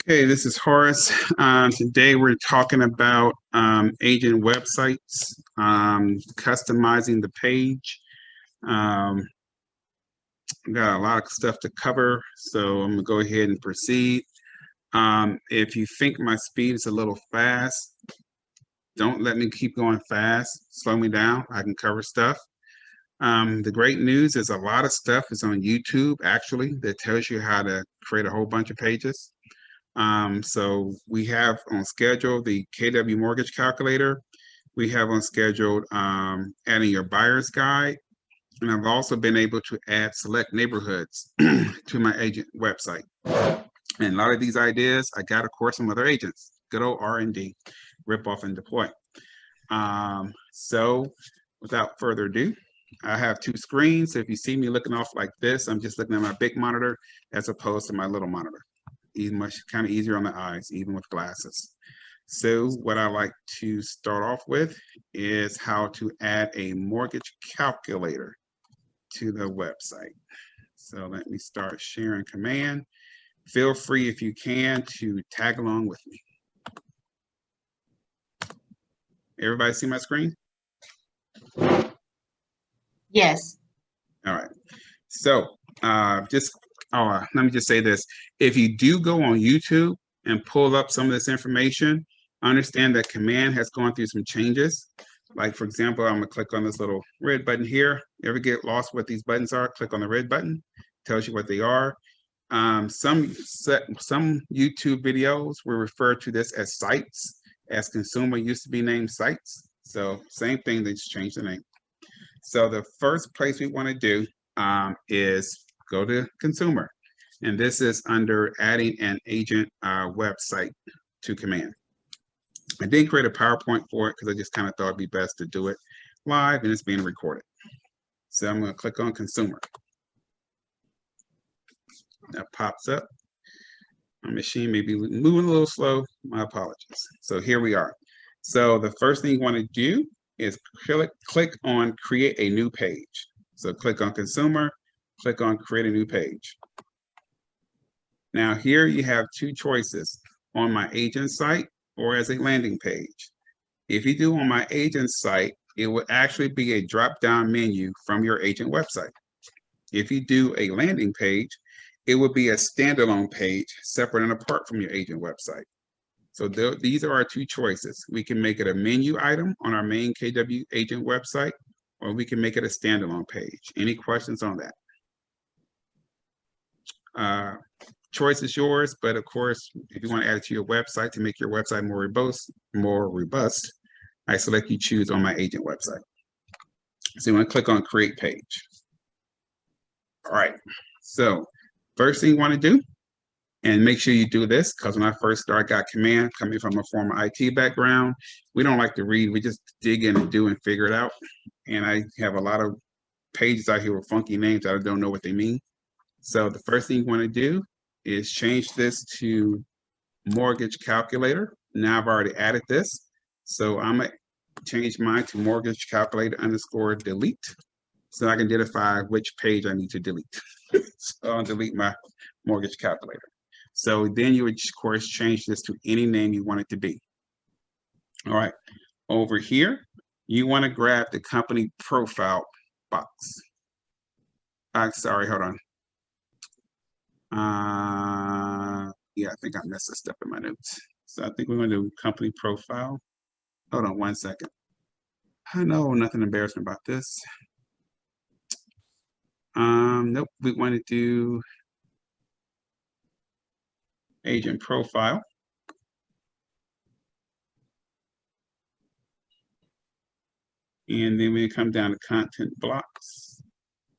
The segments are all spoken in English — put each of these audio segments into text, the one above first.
Okay, this is Horace. Today we're talking about agent websites, customizing the page. Got a lot of stuff to cover, so I'm gonna go ahead and proceed. If you think my speed is a little fast, don't let me keep going fast. Slow me down. I can cover stuff. The great news is a lot of stuff is on YouTube, actually, that tells you how to create a whole bunch of pages. So we have on schedule the KW mortgage calculator. We have on schedule adding your buyer's guide. And I've also been able to add select neighborhoods to my agent website. And a lot of these ideas, I got, of course, from other agents. Good old R&D, rip off and deploy. So without further ado, I have two screens. So if you see me looking off like this, I'm just looking at my big monitor as opposed to my little monitor. Much kind of easier on the eyes, even with glasses. So what I like to start off with is how to add a mortgage calculator to the website. So let me start sharing command. Feel free, if you can, to tag along with me. Everybody see my screen? Yes. All right. So let me just say this. If you do go on YouTube and pull up some of this information, understand that command has gone through some changes. Like, for example, I'm going to click on this little red button here. You ever get lost what these buttons are? Click on the red button. Tells you what they are. Some YouTube videos will refer to this as sites, as consumer used to be named sites. So same thing, they just changed the name. So the first place we want to do is go to consumer. And this is under adding an agent website to command. I did create a PowerPoint for it because I just kind of thought it'd be best to do it live and it's being recorded. So I'm going to click on consumer. That pops up. My machine may be moving a little slow. My apologies. So here we are. So the first thing you want to do is click on create a new page. So click on consumer, click on create a new page. Now here you have two choices, on my agent site or as a landing page. If you do on my agent site, it will actually be a drop-down menu from your agent website. If you do a landing page, it will be a standalone page separate and apart from your agent website. So these are our two choices. We can make it a menu item on our main KW agent website, or we can make it a standalone page. Any questions on that? Choice is yours, but of course, if you want to add it to your website to make your website more robust, I select you choose on my agent website. So you want to click on create page. All right, so first thing you want to do, and make sure you do this, because when I first started, I got command coming from a former IT background. We don't like to read, we just dig in and do and figure it out. And I have a lot of pages out here with funky names. I don't know what they mean. So the first thing you want to do is change this to mortgage calculator. Now I've already added this. So I'm going to change mine to mortgage calculator _ delete. So I can identify which page I need to delete. So I'll delete my mortgage calculator. So then you would, of course, change this to any name you want it to be. All right. Over here, you want to grab the company profile box. Sorry, hold on. Yeah, I think I messed this up in my notes. So I think we're going to do company profile. Hold on 1 second. I know nothing embarrassing about this. Nope, we want to do agent profile. And then we come down to content blocks.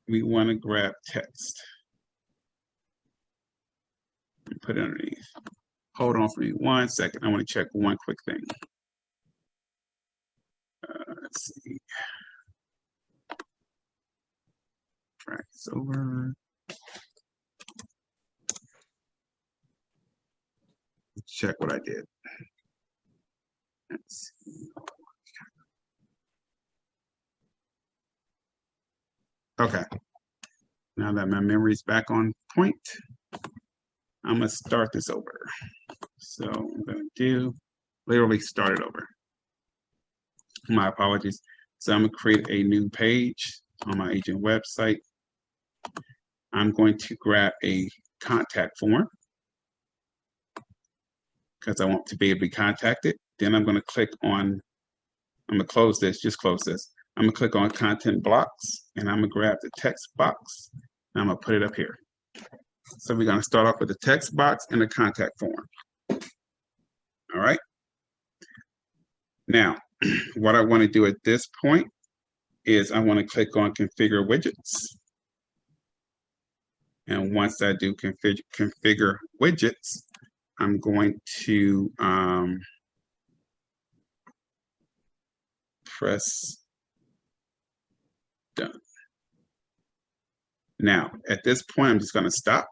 We want to grab text and put it underneath. Hold on for me 1 second. I want to check one quick thing. Let's see. Drag this over. Let's check what I did. Let's see. Okay. Now that my memory's back on point, I'm going to start this over. So I'm going to literally start it over. My apologies. So I'm going to create a new page on my agent website. I'm going to grab a contact form because I want to be able to be contacted. Then I'm going to click on, I'm going to close this, just close this. I'm going to click on content blocks, and I'm going to grab the text box, and I'm going to put it up here. So we're going to start off with the text box and the contact form. All right. Now, what I want to do at this point is I want to click on configure widgets. And once I do configure widgets, I'm going to press done. Now, at this point, I'm just going to stop.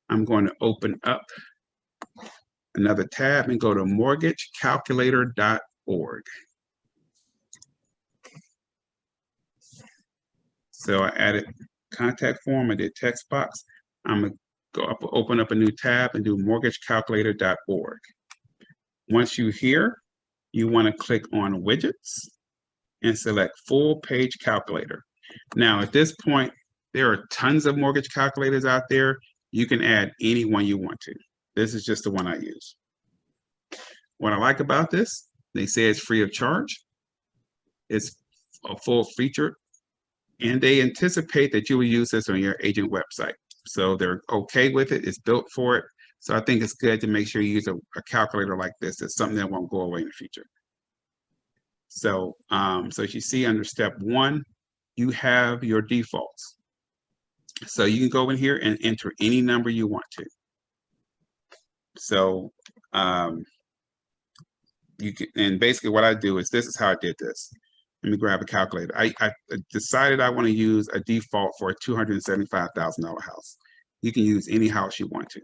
I'm going to open up another tab and go to mortgagecalculator.org. So I added contact form, I did text box. I'm going to go up, open up a new tab and do mortgagecalculator.org. Once you're here, you want to click on widgets and select full page calculator. Now, at this point, there are tons of mortgage calculators out there. You can add any one you want to. This is just the one I use. What I like about this, they say it's free of charge. It's a full feature, and they anticipate that you will use this on your agent website. So they're okay with it. It's built for it. So I think it's good to make sure you use a calculator like this. It's something that won't go away in the future. So, so as you see under step 1, you have your defaults. So you can go in here and enter any number you want to. So you can, and basically what I do is, this is how I did this. Let me grab a calculator. I decided I want to use a default for a $275,000 house. You can use any house you want to.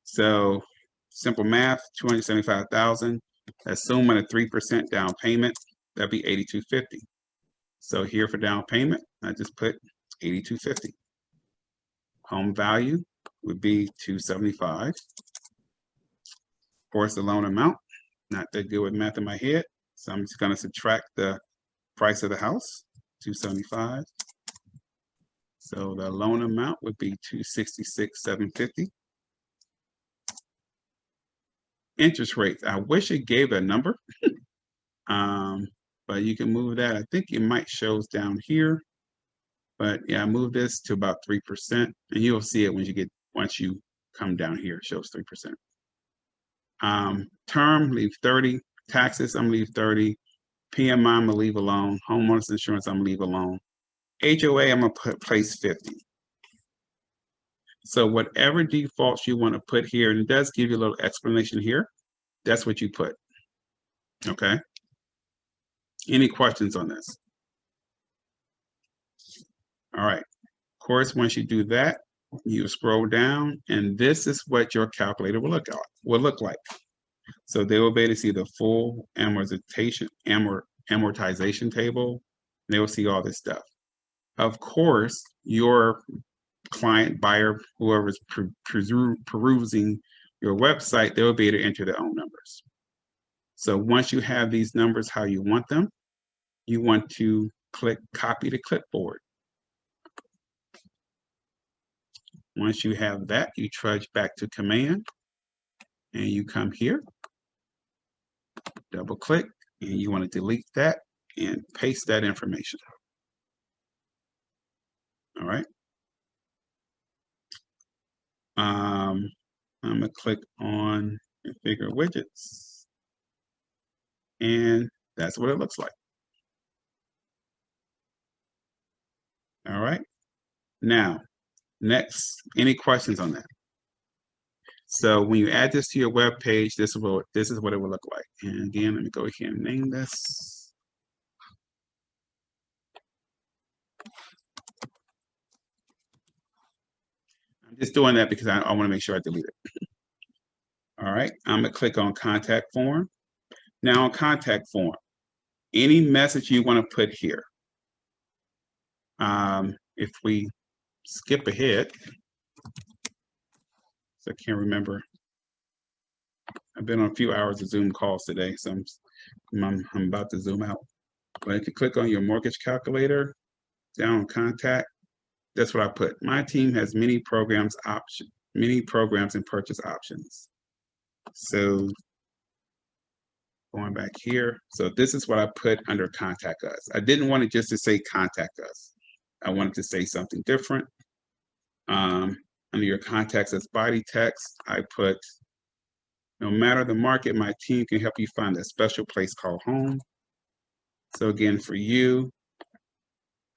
So simple math, 275,000. Assuming a 3% down payment, that'd be $8,250. So here for down payment, I just put $8,250. Home value would be $275. Of course, the loan amount, not that good with math in my head, so I'm just going to subtract the price of the house, $275. So the loan amount would be $266,750. Interest rates, I wish it gave a number, but you can move that. I think it might shows down here, but yeah, I moved this to about 3%, and you'll see it once you come down here. It shows 3%. Term, leave 30. Taxes, I'm gonna leave 30. PMI, I'm gonna leave alone. Homeowners insurance, I'm gonna leave alone. HOA, I'm gonna place 50. So whatever defaults you want to put here, and it does give you a little explanation here, that's what you put. Okay. Any questions on this? All right. Of course, once you do that, you scroll down, and this is what your calculator will look like. So they will be able to see the full amortization table. They will see all this stuff. Of course, your client, buyer, whoever's perusing your website, they will be able to enter their own numbers. So once you have these numbers how you want them, you want to click copy to clipboard. Once you have that, you trudge back to command, and you come here, double click, and you want to delete that and paste that information. All right. I'm going to click on configure widgets, and that's what it looks like. All right. Now, next, any questions on that? So when you add this to your web page, this is what it will look like. And again, let me go here and name this. I'm just doing that because I want to make sure I delete it. All right, I'm gonna click on contact form. Now on contact form, any message you want to put here. If we skip ahead, so I can't remember I've been on a few hours of Zoom calls today, so I'm about to zoom out. But if you click on your mortgage calculator, down on contact, that's what I put. My team has many programs and purchase options. So going back here, so this is what I put under contact us. I didn't want it just to say contact us. I wanted to say something different. Under your contacts as body text, I put, no matter the market, my team can help you find a special place called home. So again, for you,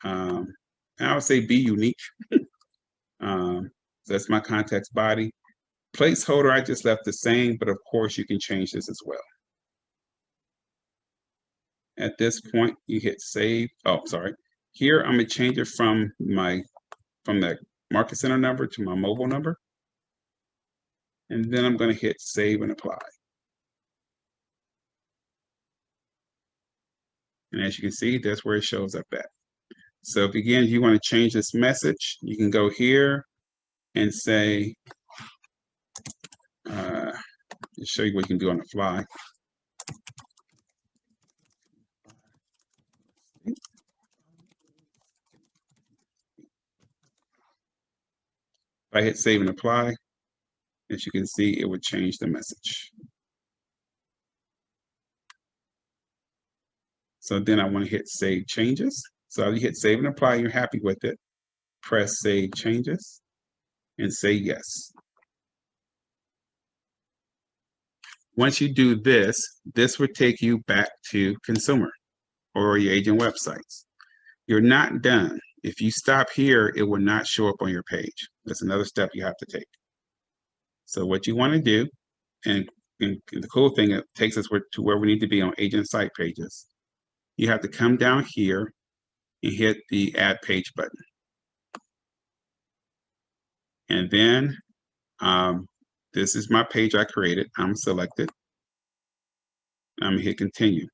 I would say be unique. So that's my context body. Placeholder, I just left the same, but of course you can change this as well. At this point, you hit save. Oh, sorry. Here, I'm gonna change it from the Market Center number to my mobile number. And then I'm gonna hit save and apply. And as you can see, that's where it shows up at. So if again, you want to change this message, you can go here and say, show you what you can do on the fly. If I hit save and apply, as you can see, it would change the message. So then I want to hit save changes. So you hit save and apply, you're happy with it. Press save changes and say yes. Once you do this, this would take you back to consumer or your agent websites. You're not done. If you stop here, it will not show up on your page. That's another step you have to take. So what you want to do, and the cool thing, it takes us to where we need to be on agent site pages. You have to come down here and hit the add page button. And then this is my page I created. I'm selected. I'm gonna hit continue.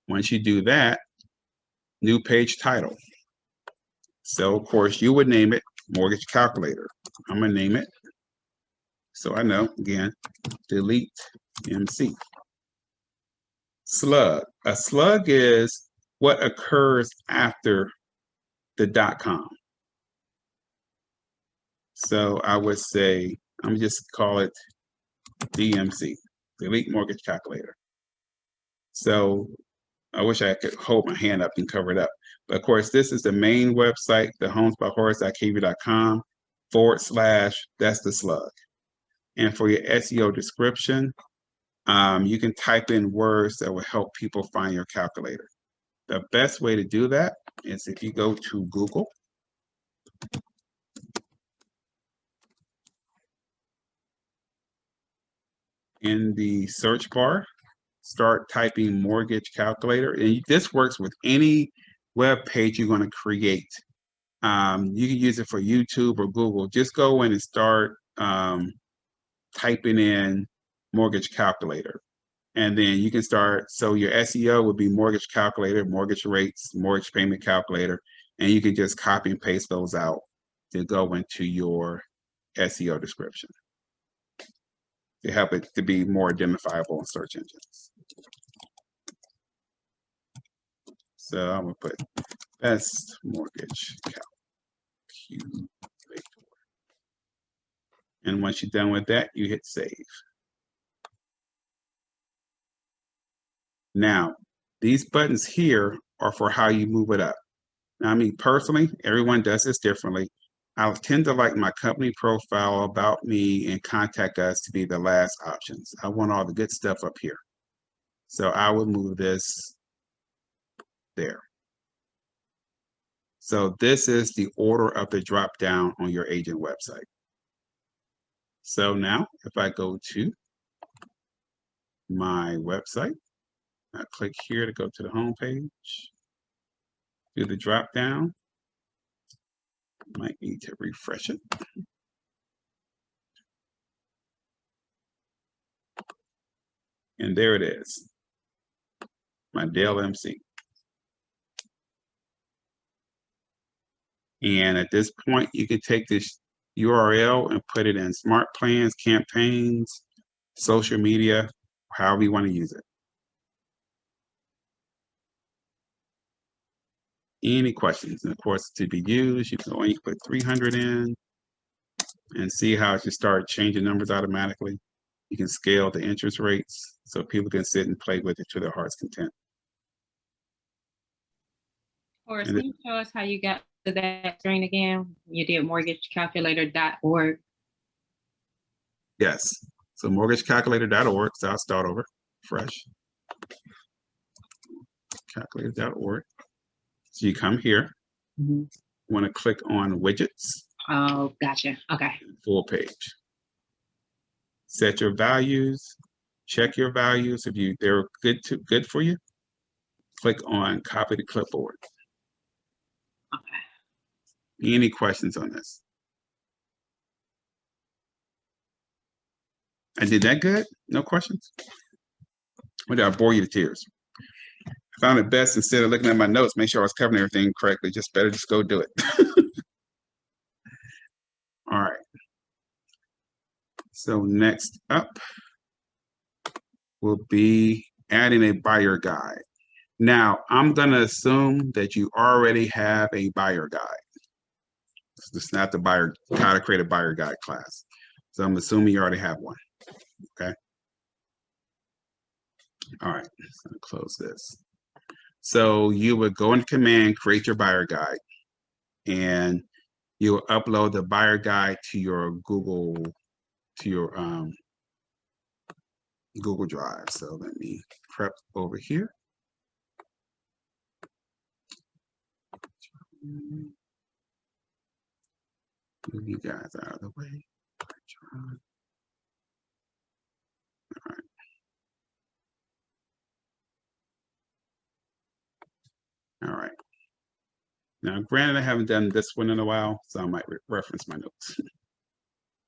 Once you do that, new page title. So of course you would name it mortgage calculator. I'm gonna name it, so I know, again, delete MC. Slug. A slug is what occurs after the .com. So I would say, I'm just call it DMC, delete mortgage calculator. So I wish I could hold my hand up and cover it up. But of course, this is the main website, the homesbyhorace.kv.com / that's the slug. And for your SEO description, you can type in words that will help people find your calculator. The best way to do that is if you go to Google, in the search bar, start typing mortgage calculator. And this works with any web page you're going to create. You can use it for YouTube or Google. Just go in and start typing in mortgage calculator. And then you can start, so your SEO would be mortgage calculator, mortgage rates, mortgage payment calculator, and you can just copy and paste those out to go into your SEO description to help it to be more identifiable in search engines. So I'm gonna put best mortgage calculator. And once you're done with that, you hit save. Now, these buttons here are for how you move it up. Now, I mean, personally, everyone does this differently. I tend to like my company profile, about me, and contact us to be the last options. I want all the good stuff up here. So I would move this there. So this is the order of the drop down on your agent website. So now if I go to my website, I click here to go to the home page, do the drop down. Might need to refresh it. And there it is, my Dell MC. And at this point, you can take this URL and put it in smart plans, campaigns, social media, however you want to use it. Any questions? And of course, to be used, you can only put 300 in and see how it should start changing numbers automatically. You can scale the interest rates so people can sit and play with it to their heart's content. Horace, can you show us how you got to that screen again? You did mortgagecalculator.org. Yes. So mortgagecalculator.org. So I'll start over fresh. Calculator.org. So you come here. Mm-hmm. Want to click on widgets. Oh, gotcha. Okay. Full page. Set your values. Check your values. If they're good for you, click on copy to clipboard. Okay. Any questions on this? I did that good? No questions? Or did I bore you to tears? I found it best, instead of looking at my notes, make sure I was covering everything correctly. Just go do it. All right. So next up will be adding a buyer guide. Now, I'm going to assume that you already have a buyer guide. This is not the how to create a buyer guide class. So I'm assuming you already have one. Okay. All right. So I'm close this. So you would go into command, create your buyer guide, and you will upload the buyer guide to your Google Drive. So let me prep over here. Move you guys out of the way. All right. All right. Now, granted, I haven't done this one in a while, so I might reference my notes.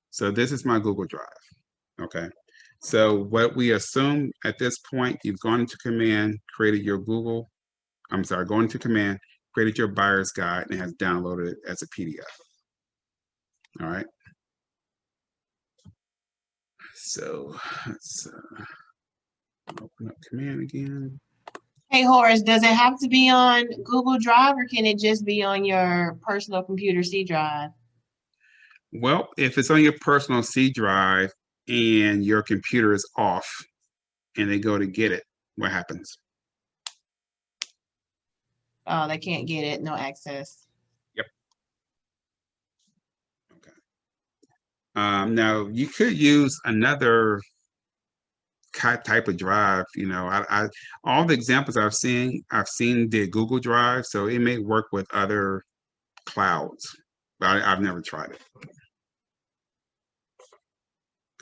So this is my Google Drive. Okay. So what we assume at this point, you've gone into command, created your going into command, created your buyer's guide, and has downloaded it as a PDF. All right. So let's open up command again. Hey, Horace, does it have to be on Google Drive, or can it just be on your personal computer C drive? Well, if it's on your personal C drive and your computer is off and they go to get it, what happens? Oh, they can't get it, no access. Yep. Okay. Now, you could use another type of drive. You know, all the examples I've seen the Google Drive, so it may work with other clouds, but I've never tried it.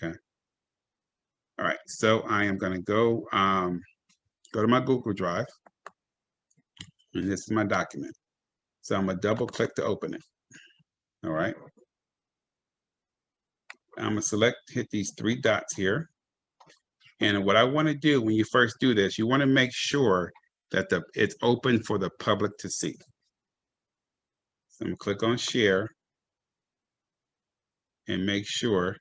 Okay. All right. So I am going to go to my Google Drive, and this is my document. So I'm going to double click to open it. All right. I'm going to hit these three dots here. And what I want to do when you first do this, you want to make sure that it's open for the public to see. So I'm going to click on share and make sure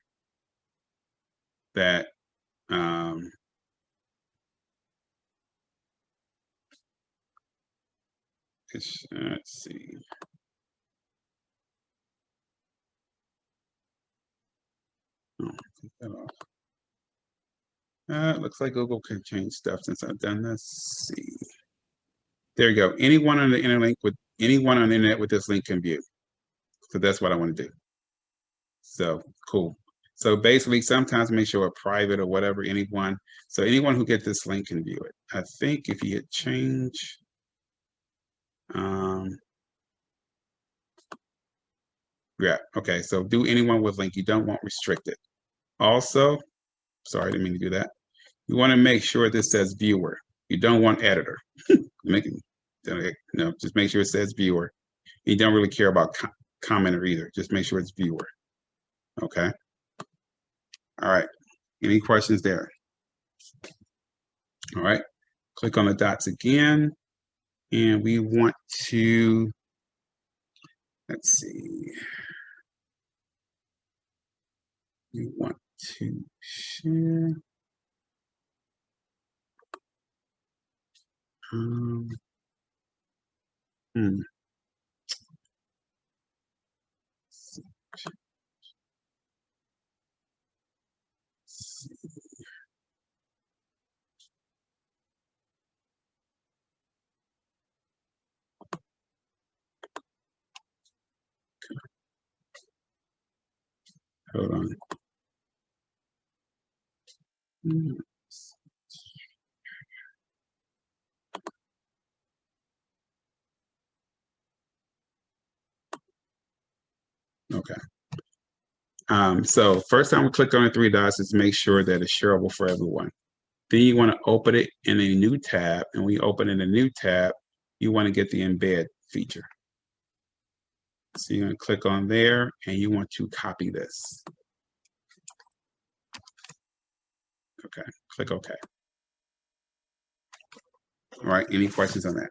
that let's see. Oh, take that off. It looks like Google can change stuff since I've done this. Let's see. There you go. Anyone on the internet with this link can view. So that's what I want to do. So cool. So basically, sometimes make sure it's private or whatever. So anyone who gets this link can view it. I think if you hit change, yeah. Okay. So do anyone with link. You don't want restricted. Also, sorry, I didn't mean to do that. You want to make sure this says viewer. You don't want editor. Just make sure it says viewer. You don't really care about commenter either. Just make sure it's viewer. Okay. All right. Any questions there? All right. Click on the dots again. And we want to, let's see. you want to share. Hmm. Hold on. Hmm. Okay. So first time we click on the three dots is make sure that it's shareable for everyone. Then you want to open it in a new tab. And when you open in a new tab, you want to get the embed feature. So you're going to click on there and you want to copy this. Okay, click OK. All right, any questions on that?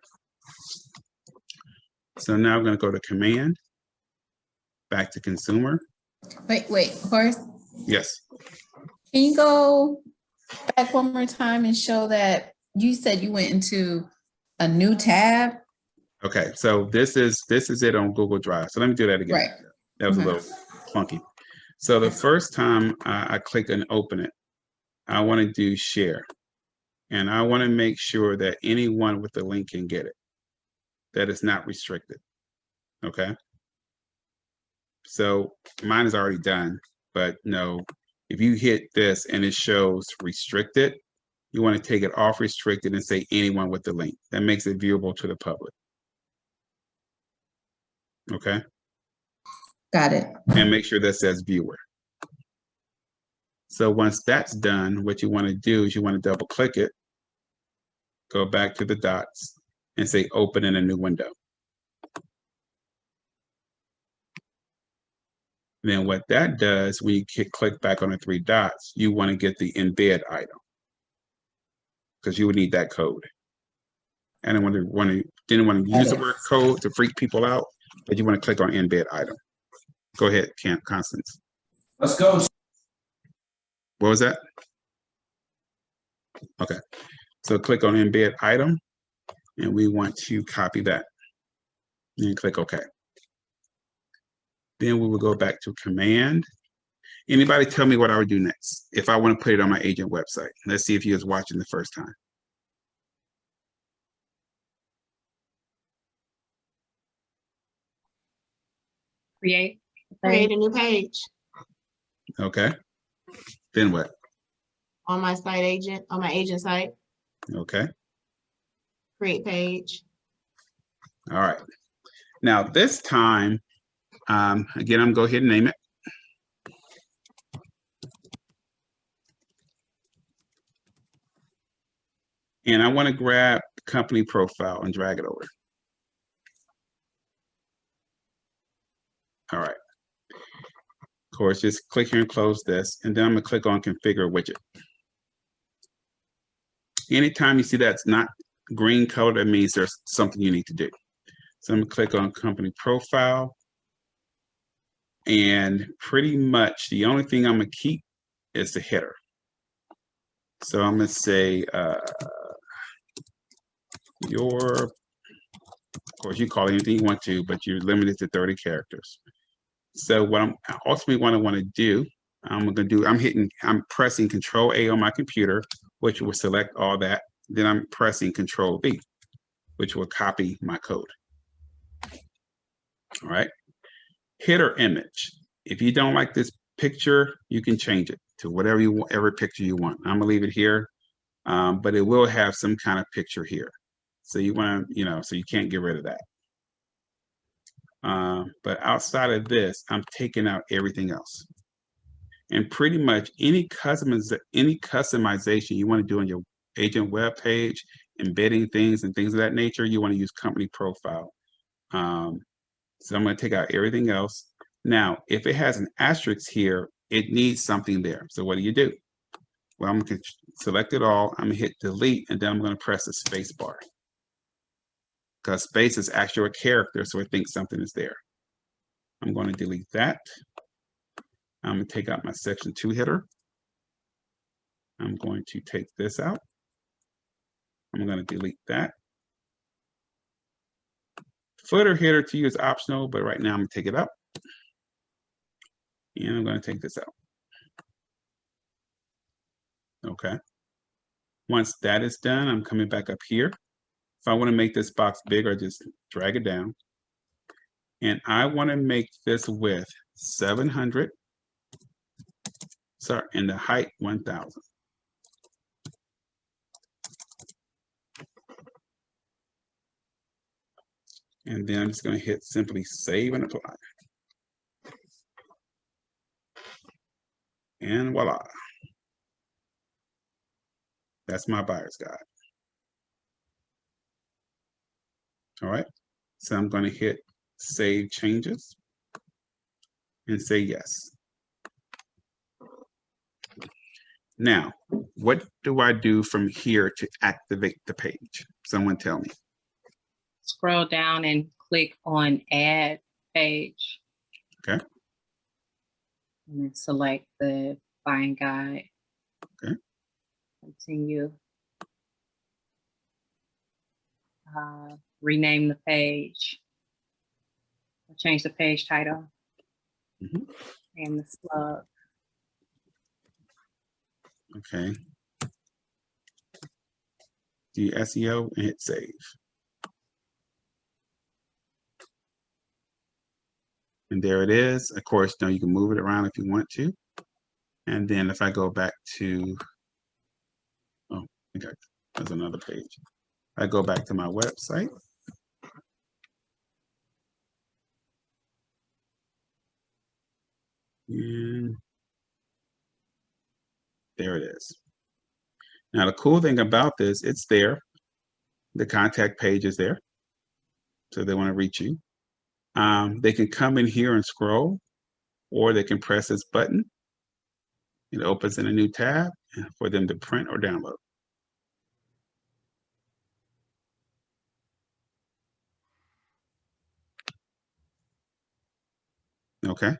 So now I'm going to go to Command, back to Consumer. Wait, Horace, Yes. can you go back one more time and show that you said you went into a new tab? Okay, so this is it on Google Drive. So let me do that again. Right. That was a little clunky. So the first time I click and open it, I want to do share. And I want to make sure that anyone with the link can get it, that it's not restricted. Okay. So mine is already done, but no, if you hit this and it shows restricted, you want to take it off restricted and say anyone with the link. That makes it viewable to the public. Okay. Got it. And make sure that says viewer. So once that's done, what you want to do is you want to double click it, go back to the dots and say open in a new window. Then what that does, when you click back on the three dots, you want to get the embed item because you would need that code. And I didn't want to use the word code to freak people out, but you want to click on embed item. Go ahead, Constance. Let's go. What was that? Okay, so click on embed item, and we want to copy that. And click OK. Then we will go back to Command. Anybody tell me what I would do next if I want to put it on my agent website? Let's see if you was watching the first time. Create. Create a new page Okay. Then what? on my agent site, Okay. create page. All right. Now this time, again, I'm going to go ahead and name it. And I want to grab company profile and drag it over. All right. Of course, just click here and close this. And then I'm going to click on configure widget. Anytime you see that's not green color, that means there's something you need to do. So I'm going to click on company profile. And pretty much the only thing I'm going to keep is the header. So I'm going to say, of course, you call it anything you want to, but you're limited to 30 characters. So what I'm ultimately what I want to do, I'm pressing Control A on my computer, which will select all that. Then I'm pressing Control V, which will copy my code. All right. Header image. If you don't like this picture, you can change it to whatever picture you want. I'm gonna leave it here, but it will have some kind of picture here. So you want to, so you can't get rid of that. But outside of this, I'm taking out everything else. And pretty much any customization you want to do on your agent web page, embedding things and things of that nature, you want to use company profile. So I'm going to take out everything else. Now, if it has an asterisk here, it needs something there. So what do? Well, I'm going to select it all. I'm going to hit delete, and then I'm going to press the space bar. Because space is actually a character, so it thinks something is there. I'm going to delete that. I'm gonna take out my section 2 header. I'm going to take this out. I'm gonna delete that. Footer header to you is optional, but right now I'm gonna take it out. And I'm gonna take this out. Okay. Once that is done, I'm coming back up here. If I want to make this box bigger, just drag it down. And I want to make this width 700. Sorry, and the height 1000. And then I'm just going to hit simply save and apply. And voila. That's my buyer's guide. All right. So I'm going to hit save changes and say yes. Now, what do I do from here to activate the page? Someone tell me. Scroll down and click on add page. Okay. And then select the buying guide. Okay. Continue. Rename the page. Change the page title. Mhm. And the slug. Okay. Do SEO and hit save. And there it is. Of course, now you can move it around if you want to. And then if I go back to, oh, okay, there's another page. I go back to my website. And there it is. Now, the cool thing about this, it's there. The contact page is there. So they want to reach you. They can come in here and scroll, or they can press this button. It opens in a new tab for them to print or download. Okay.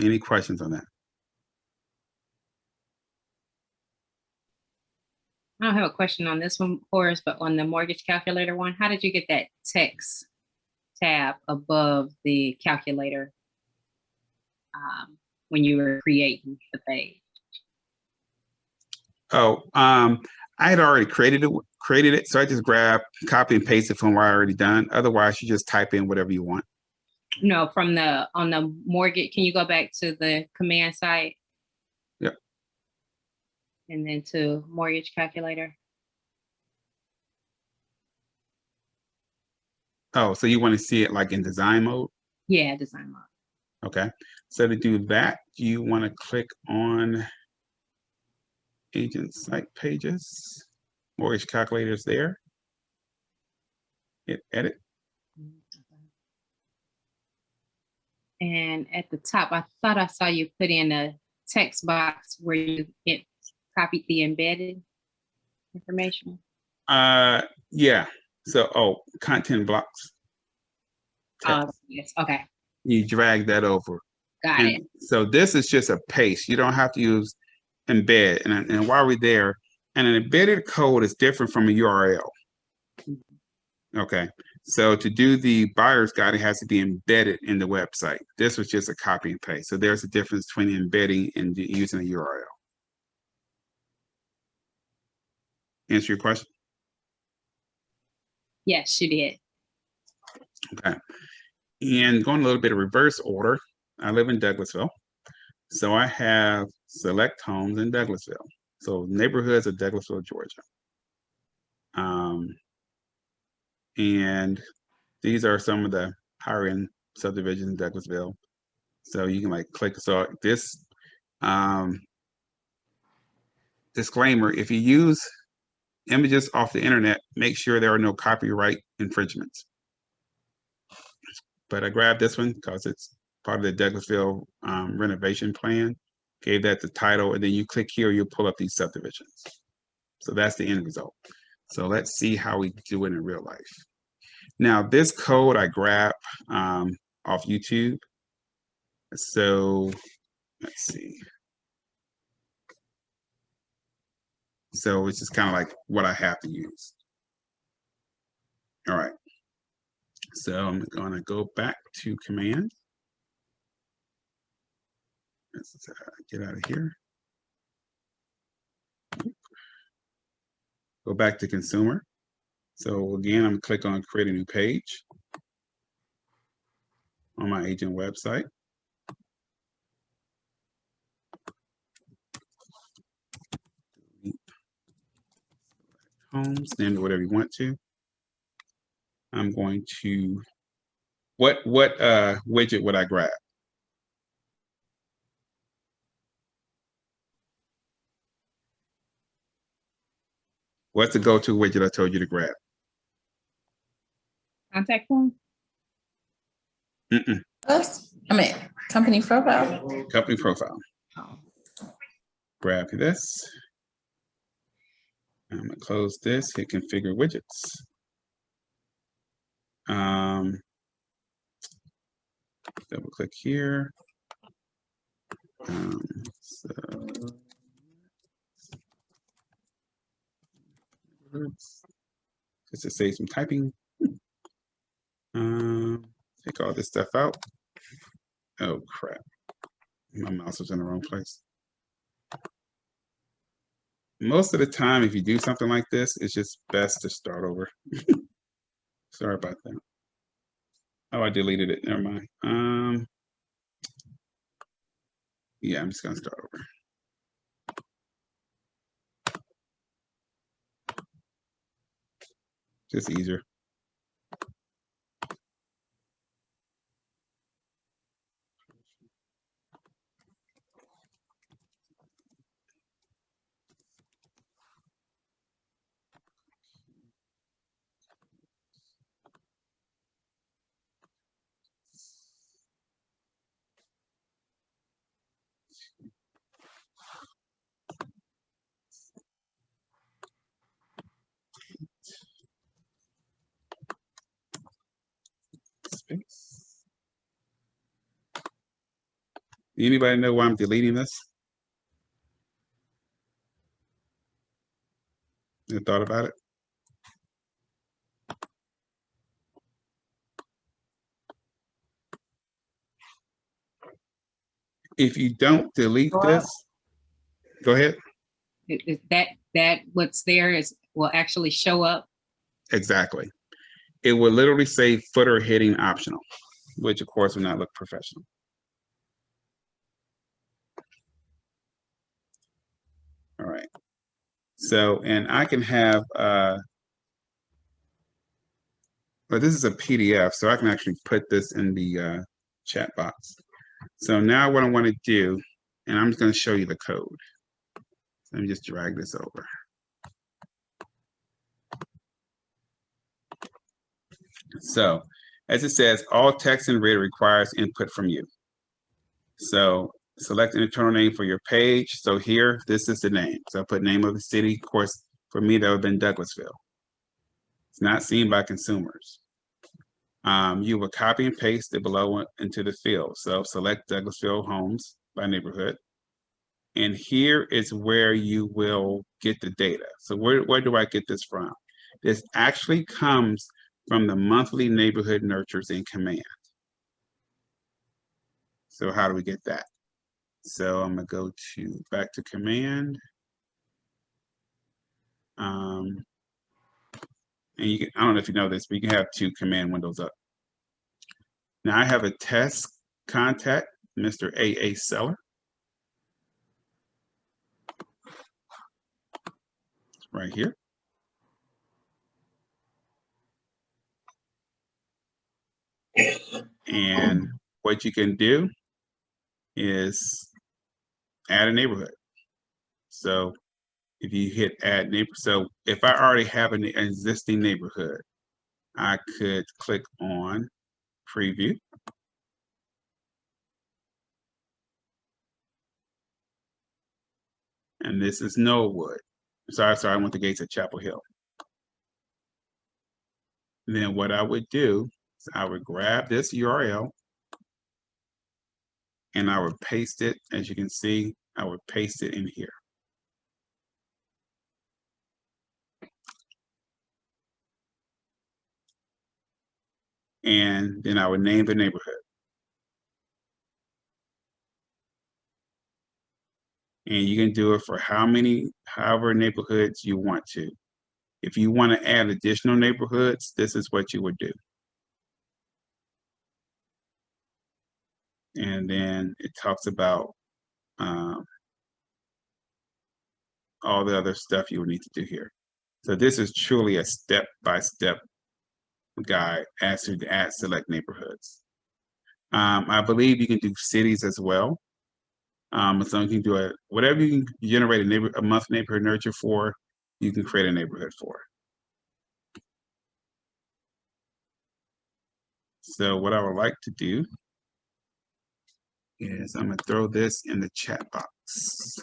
Any questions on that? I don't have a question on this one, Horace, but on the mortgage calculator one, how did you get that text tab above the calculator when you were creating the page? Oh, I had already created it, so I just grab, copy and paste it from where I already done. Otherwise, you just type in whatever you want. No, on the mortgage, can you go back to the command site? Yep. And then to mortgage calculator. Oh, so you want to see it like in design mode? Yeah, design mode. Okay. So to do that, you want to click on agent site pages, mortgage calculators there. Hit edit. And at the top, I thought I saw you put in a text box where you copied the embedded information. Yeah. So, content blocks. Oh, yes. Okay. You drag that over. Got it. So this is just a paste. You don't have to use embed. And while we're there, and an embedded code is different from a URL. Okay. So to do the buyer's guide, it has to be embedded in the website. This was just a copy and paste. So there's a difference between embedding and using a URL. Answer your question? Yes, she did. Okay. And going a little bit of reverse order, I live in Douglasville. So I have select homes in Douglasville. So neighborhoods of Douglasville, Georgia. And these are some of the higher end subdivisions in Douglasville. So you can like click. So this disclaimer, if you use images off the internet, make sure there are no copyright infringements. But I grabbed this one because it's part of the Douglasville renovation plan, gave that the title, and then you click here, you'll pull up these subdivisions. So that's the end result. So let's see how we do it in real life. Now, this code I grabbed off YouTube. So let's see. So it's just kind of like what I have to use. All right. So I'm gonna go back to command. Let's get out of here. Go back to consumer. So again, I'm gonna click on create a new page on my agent website. Homes, name it whatever you want to. I'm going to, what widget would I grab? What's the go-to widget I told you to grab? Contact form? Company profile. Company profile. Oh. Grab this. I'm gonna close this, hit configure widgets. Double click here. So just to save some typing. Take all this stuff out. Oh crap. My mouse was in the wrong place. Most of the time, if you do something like this, it's just best to start over. Sorry about that. Oh, I deleted it. Never mind. Yeah, I'm just gonna start over. Just easier. Space. Anybody know why I'm deleting this? You thought about it? If you don't delete this, go ahead. Is that what's there will actually show up? Exactly. It will literally say footer heading optional, which of course will not look professional. All right. So, and I can have, but this is a PDF, so I can actually put this in the chat box. So now what I want to do, and I'm just going to show you the code. Let me just drag this over. So as it says, all text in red requires input from you. So select an internal name for your page. So here, this is the name. So I put name of the city. Of course, for me, that would have been Douglasville. It's not seen by consumers. You will copy and paste it below into the field. So select Douglasville homes by neighborhood. And here is where you will get the data. So where do I get this from? This actually comes from the monthly neighborhood nurtures in command. So how do we get that? So I'm gonna go back to command. And you can, I don't know if you know this, but you can have two command windows up. Now I have a test contact, Mr. AA Seller. Right here. And what you can do is add a neighborhood. So if you hit add neighbor, so if I already have an existing neighborhood, I could click on preview. And this is Knollwood. Sorry, I went to Gates at Chapel Hill. And then what I would do is I would grab this URL and I would paste it. As you can see, I would paste it in here. And then I would name the neighborhood. And you can do it for however neighborhoods you want to. If you want to add additional neighborhoods, this is what you would do. And then it talks about all the other stuff you would need to do here. So this is truly a step-by-step guide as to add select neighborhoods. I believe you can do cities as well. So you can do whatever you can generate a month neighborhood nurture for, you can create a neighborhood for. So what I would like to do is I'm gonna throw this in the chat box.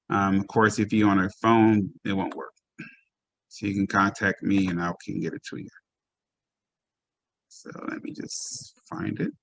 Of course, if you're on a phone, it won't work. So you can contact me and I can get it to you. So let me just find it.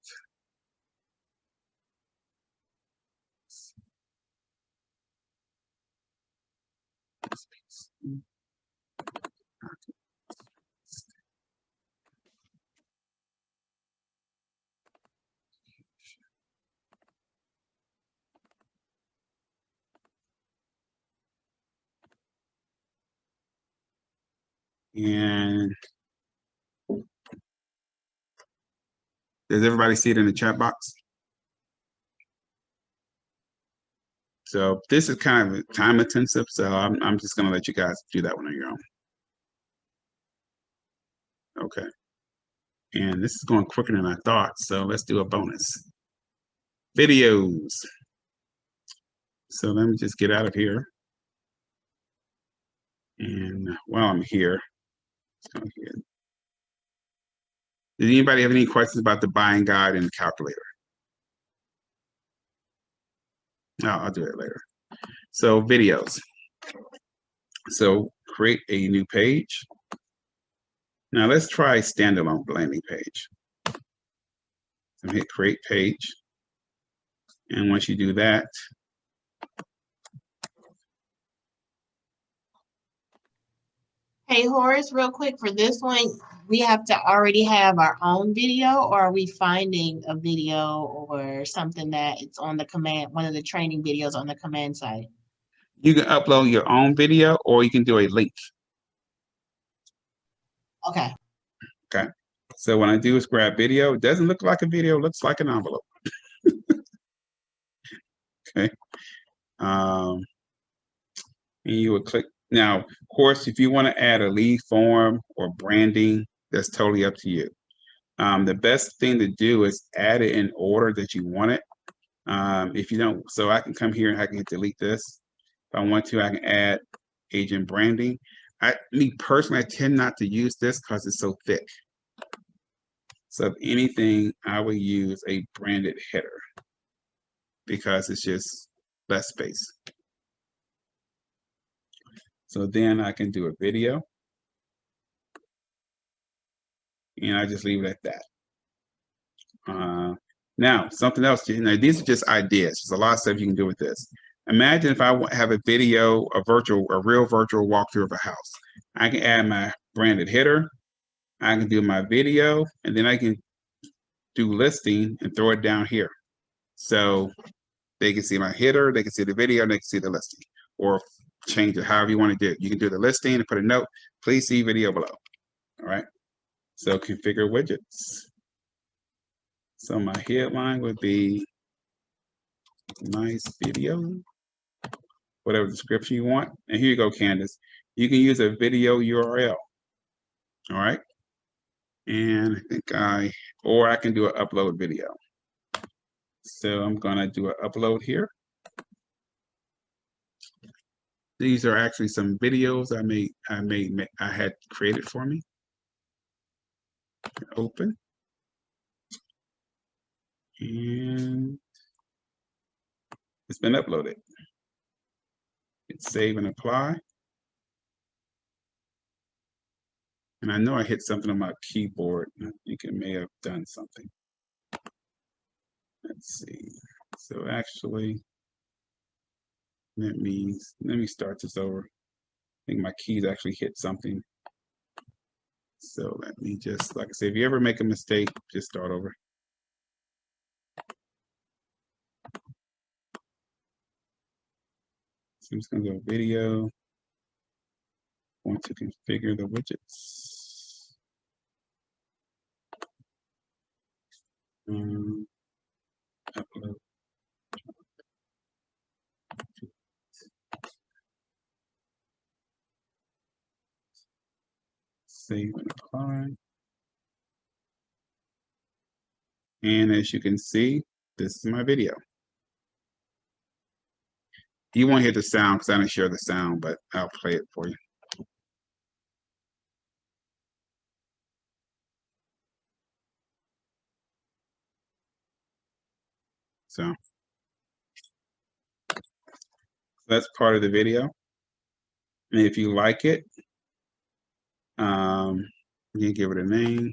And does everybody see it in the chat box? So this is kind of time intensive, so I'm just gonna let you guys do that one on your own. Okay. And this is going quicker than I thought, so let's do a bonus. Videos. So let me just get out of here. And while I'm here, did anybody have any questions about the buying guide and the calculator? No, I'll do it later. So videos. So create a new page. Now let's try standalone landing page. So hit create page. And once you do that, Hey, Horace, real quick for this one, we have to already have our own video, or are we finding a video or something that it's on the command, one of the training videos on the command site? you can upload your own video or you can do a link. Okay. Okay. So what I do is grab video. It doesn't look like a video, it looks like an envelope. Okay. And you would click. Now, of course, if you want to add a lead form or branding, that's totally up to you. The best thing to do is add it in order that you want it. If you don't, so I can come here and I can delete this. If I want to, I can add agent branding. Me personally, I tend not to use this because it's so thick. So if anything, I would use a branded header because it's just less space. So then I can do a video. And I just leave it at that. Now, something else, these are just ideas. There's a lot of stuff you can do with this. Imagine if I have a video, a real virtual walkthrough of a house. I can add my branded header. I can do my video, and then I can do listing and throw it down here. So they can see my header, they can see the video, and they can see the listing. Or change it however you want to do it. You can do the listing and put a note, please see video below. All right. So configure widgets. So my headline would be nice video, whatever description you want. And here you go, Candace. You can use a video URL. All right. And I think or I can do an upload video. So I'm gonna do an upload here. These are actually some videos I had created for me. Open. And it's been uploaded. Hit save and apply. And I know I hit something on my keyboard. I think it may have done something. Let's see. So actually, let me start this over. I think my keys actually hit something. So let me just, like I said, if you ever make a mistake, just start over. So I'm just gonna go video. Want to configure the widgets. Upload. Save and apply. And as you can see, this is my video. You won't hear the sound because I didn't share the sound, but I'll play it for you. So that's part of the video. And if you like it, you can give it a name.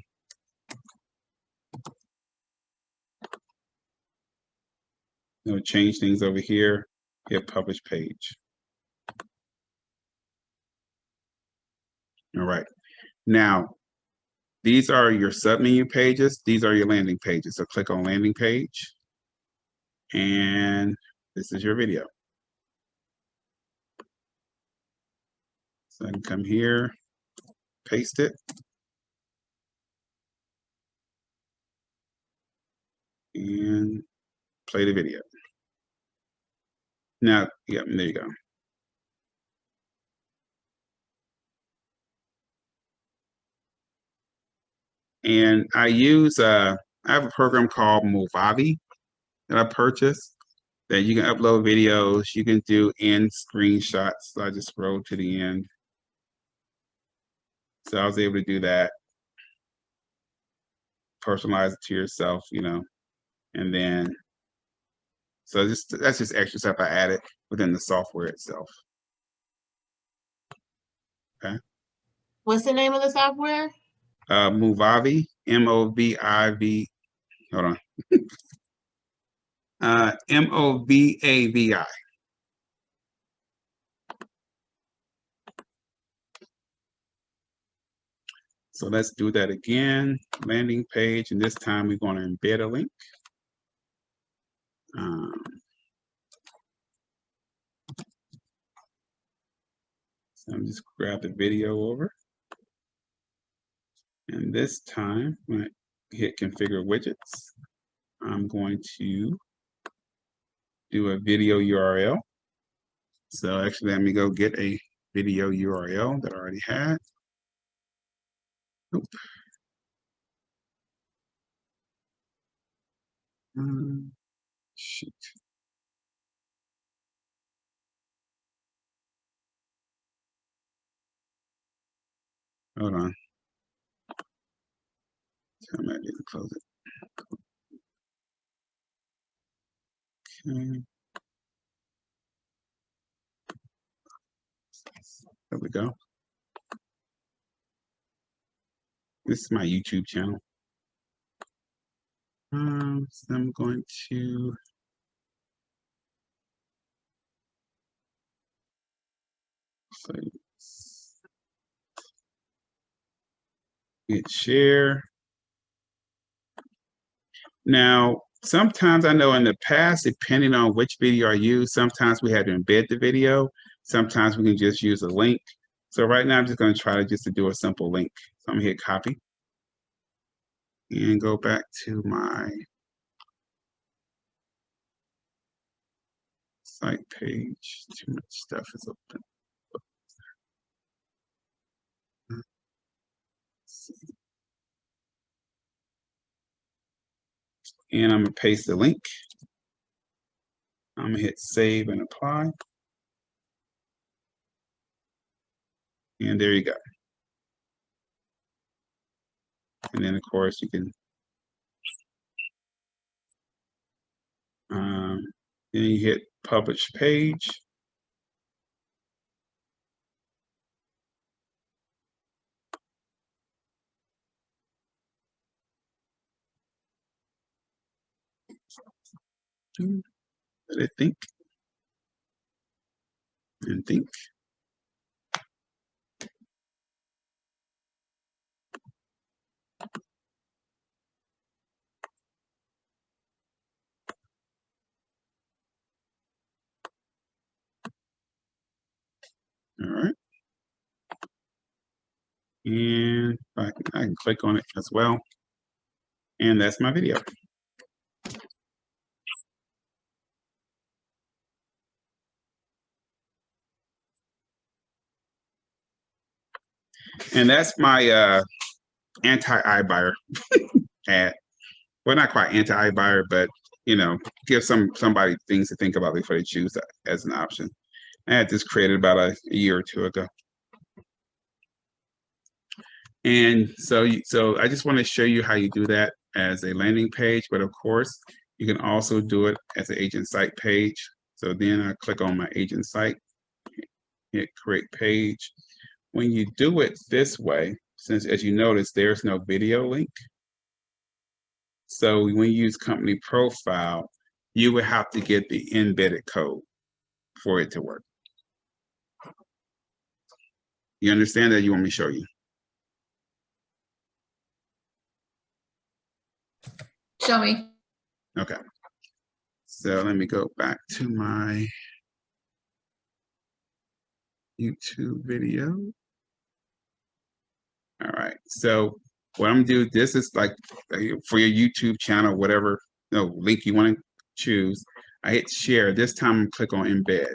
You'll change things over here, hit publish page. All right. Now, these are your submenu pages. These are your landing pages. So click on landing page. And this is your video. So I can come here, paste it. And play the video. Now, yeah, there you go. And I have a program called Movavi that I purchased that you can upload videos, you can do end screenshots. So I just scrolled to the end. So I was able to do that, personalize it to yourself, and then, so that's just extra stuff I added within the software itself. Okay. What's the name of the software? Movavi, M-O-V-I-V, hold on. M-O-V-A-V-I. So let's do that again. Landing page, and this time we're going to embed a link. So I'm just grab the video over. And this time, when I hit configure widgets, I'm going to do a video URL. So actually, let me go get a video URL that I already had. Nope. Shoot. Hold on. I might need to close it. Okay. There we go. This is my YouTube channel. So I'm going to hit share. Now, sometimes I know in the past, depending on which video I use, sometimes we had to embed the video. Sometimes we can just use a link. So right now I'm just going to try to do a simple link. So I'm going to hit copy and go back to my site page. Too much stuff is open. And I'm going to paste the link. I'm going to hit save and apply. And there you go. And then, of course, you can then you hit publish page. Let it think and think. All right. And I can click on it as well. And that's my video. And that's my AntiEye Buyer ad. Well, not quite AntiEye Buyer, but you know, give somebody things to think about before they choose that as an option. I had this created about a year or two ago. And so I just want to show you how you do that as a landing page, but of course, you can also do it as an agent site page. So then I click on my agent site, hit create page. When you do it this way, since as you notice, there's no video link. So when you use company profile, you would have to get the embedded code for it to work. You understand that? You want me to show you? Show me. Okay. So let me go back to my YouTube video. All right. So what I'm gonna do, this is like for your YouTube channel, whatever link you want to choose. I hit share. This time I'm click on embed.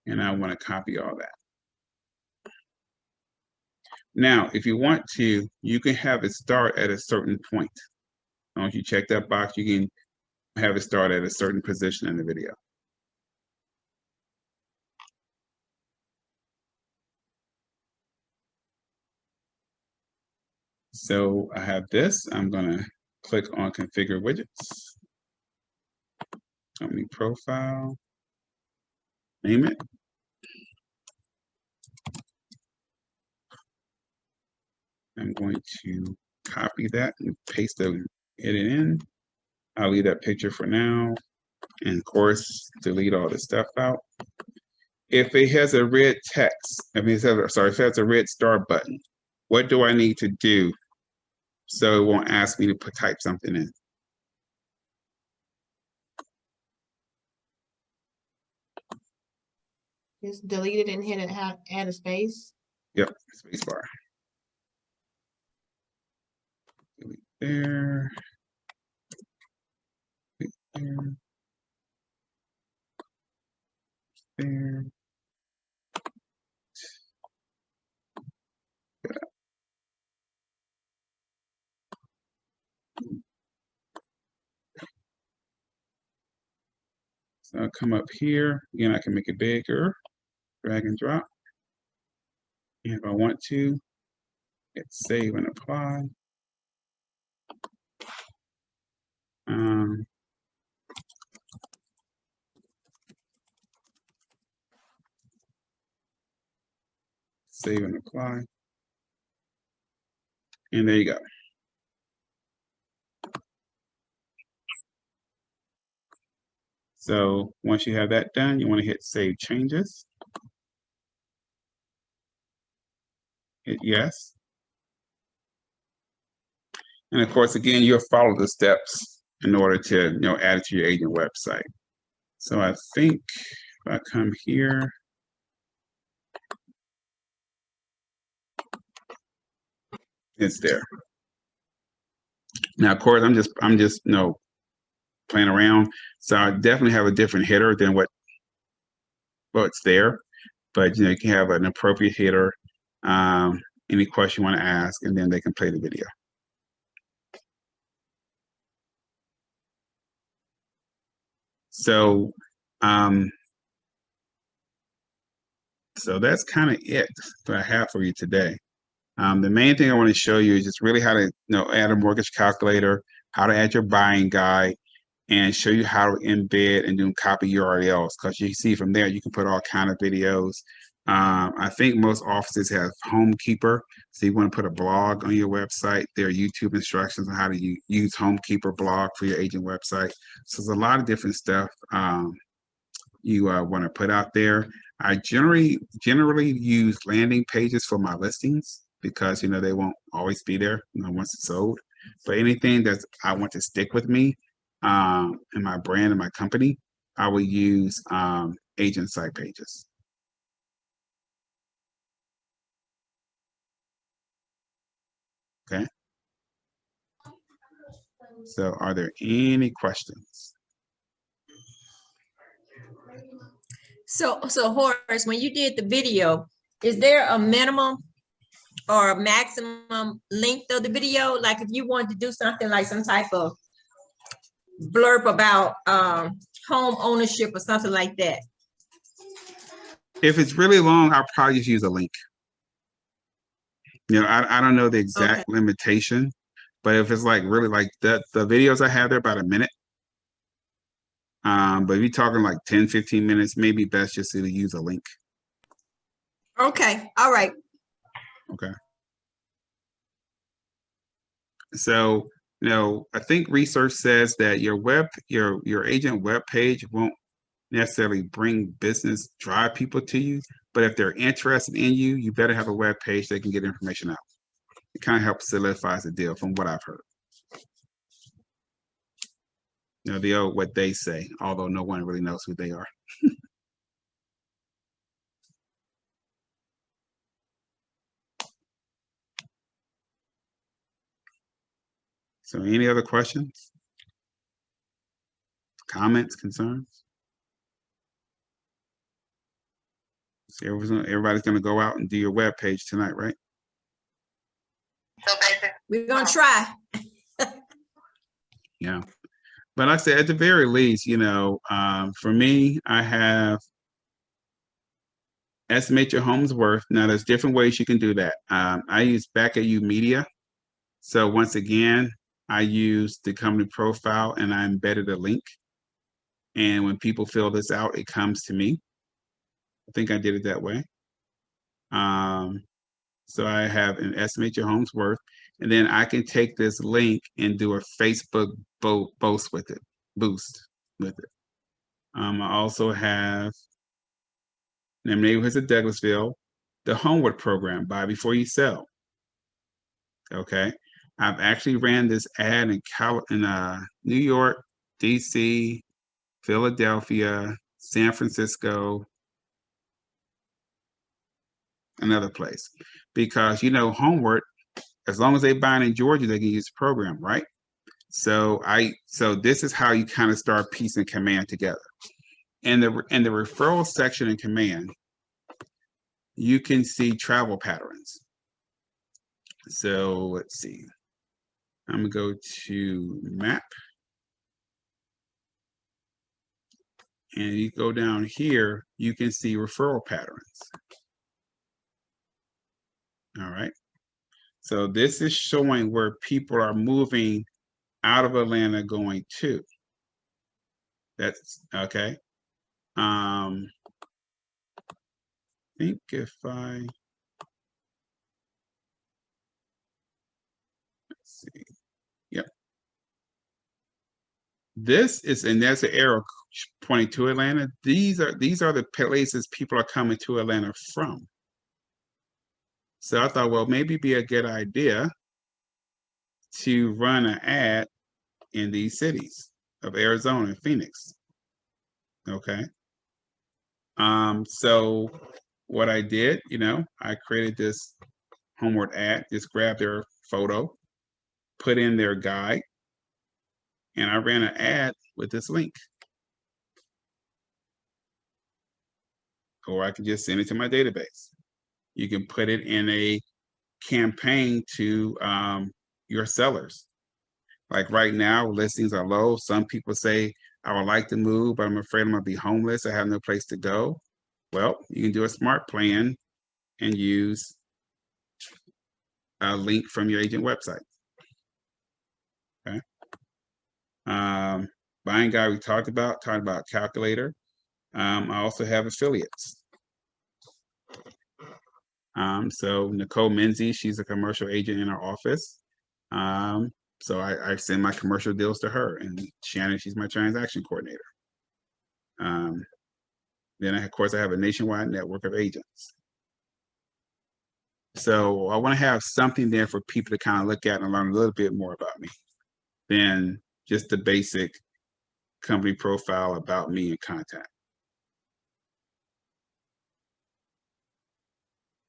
And I want to copy all that. Now, if you want to, you can have it start at a certain point. Once you check that box, you can have it start at a certain position in the video. So I have this. I'm going to click on configure widgets. Company profile. Name it. I'm going to copy that and paste it in. I'll leave that picture for now. And of course, delete all this stuff out. If it has a red text, if it has a red star button, what do I need to do so it won't ask me to type something in? Just delete it and hit it, add a space. Yep, space bar. Delete there. Delete there. There. So I'll come up here. Again, I can make it bigger. Drag and drop. And if I want to, hit save and apply. Save and apply. And there you go. So once you have that done, you want to hit save changes. Hit yes. And of course, again, you'll follow the steps in order to add it to your agent website. So I think if I come here, it's there. Now, of course, I'm just playing around. So I definitely have a different header than what's there. But you can have an appropriate header, any question you want to ask, and then they can play the video. So, so that's kind of it that I have for you today. The main thing I want to show you is just really how to add a mortgage calculator, how to add your buying guide, and show you how to embed and do copy URLs. Because you see from there, you can put all kind of videos I think most offices have Homekeeper. So you want to put a blog on your website. There are YouTube instructions on how to use Homekeeper blog for your agent website. So there's a lot of different stuff you want to put out there. I generally use landing pages for my listings because they won't always be there once it's sold. But anything that I want to stick with me in my brand and my company, I will use agent site pages. Okay. So are there any questions? So Horace, when you did the video, is there a minimum or a maximum length of the video? Like if you wanted to do something like some type of blurb about home ownership or something like that? If it's really long, I'll probably just use a link. I don't know the exact limitation, but if it's like really like the videos I have, they're about a minute. But if you're talking like 10, 15 minutes, maybe best just to use a link. Okay, all right. Okay. So, I think research says that your agent web page won't necessarily bring business, drive people to you, but if they're interested in you, you better have a web page that can get information out. It kind of helps solidifies the deal from what I've heard. The old what they say, although no one really knows who they are. So any other questions? Comments, concerns? So everybody's going to go out and do your web page tonight, right? We're gonna try. Yeah. But like I said, at the very least, for me, I have estimate your home's worth. Now, there's different ways you can do that. I use Back at You Media. So once again, I use the company profile and I embedded a link. And when people fill this out, it comes to me. I think I did it that way. So I have an estimate your home's worth, and then I can take this link and do a Facebook boost with it. I also have neighborhoods of Douglasville, the Homewood program, buy before you sell. Okay, I've actually ran this ad in New York, DC, Philadelphia, San Francisco, another place, because Homewood, as long as they buy in Georgia, they can use the program, right? So this is how you kind of start piecing command together. In the referral section in command, you can see travel patterns. So let's see. I'm gonna go to map. And you go down here, you can see referral patterns. All right. So this is showing where people are moving out of Atlanta going to. That's okay. I think let's see. Yep. This is, and there's an arrow pointing to Atlanta. These are the places people are coming to Atlanta from. So I thought, well, maybe it'd be a good idea to run an ad in these cities of Arizona and Phoenix. Okay. So what I did, I created this Homeward ad, just grabbed their photo, put in their guide, and I ran an ad with this link. Or I can just send it to my database. You can put it in a campaign to your sellers. Like right now, listings are low. Some people say, I would like to move, but I'm afraid I'm gonna be homeless. I have no place to go. Well, you can do a smart plan and use a link from your agent website. Okay. Buying guide we talked about calculator. I also have affiliates. So Nicole Menzies, she's a commercial agent in our office. So I send my commercial deals to her, and Shannon, she's my transaction coordinator. Then of course I have a nationwide network of agents. So I want to have something there for people to kind of look at and learn a little bit more about me than just the basic company profile about me and contact.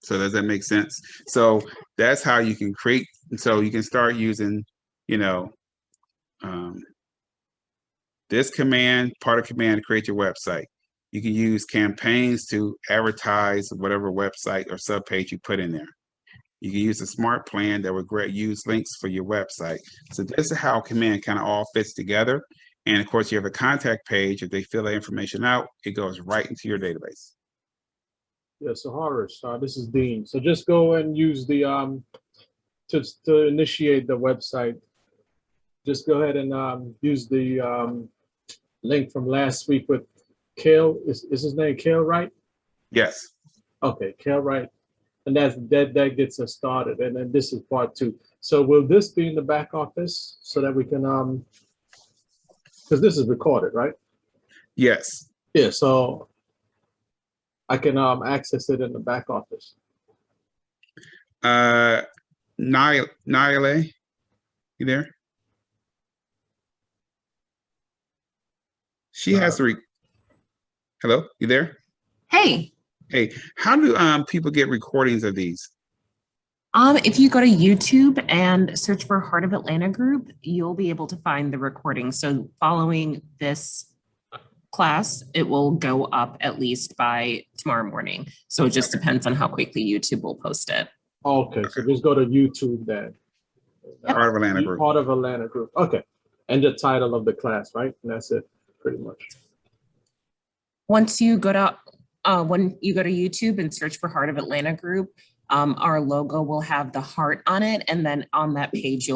So does that make sense? So that's how you can create. So you can start using, you know, this command, part of command to create your website. You can use campaigns to advertise whatever website or subpage you put in there. You can use a smart plan that would use links for your website. So this is how command kind of all fits together. And of course, you have a contact page. If they fill that information out, it goes right into your database. Yeah, so Horace, this is Dean. So just go and use the, to initiate the website, just go ahead and use the link from last week with Kale. Is his name Kale, right? Yes. Okay, Kale, right. And that gets us started. And then this is part 2. So will this be in the back office so that we can, because this is recorded, right? Yes. Yeah, so I can access it in the back office. Nayale, you there? She has to hello, you there? Hey, Hey, how do people get recordings of these? if you go to YouTube and search for Heart of Atlanta Group, you'll be able to find the recording. So following this class, it will go up at least by tomorrow morning. So it just depends on how quickly YouTube will post it. Okay, so just go to YouTube then. Heart of Atlanta Group. Heart of Atlanta Group. Okay. And the title of the class, right? And that's it, pretty much. Once you go to when you go to YouTube and search for Heart of Atlanta Group, our logo will have the heart on it. And then on that page, you'll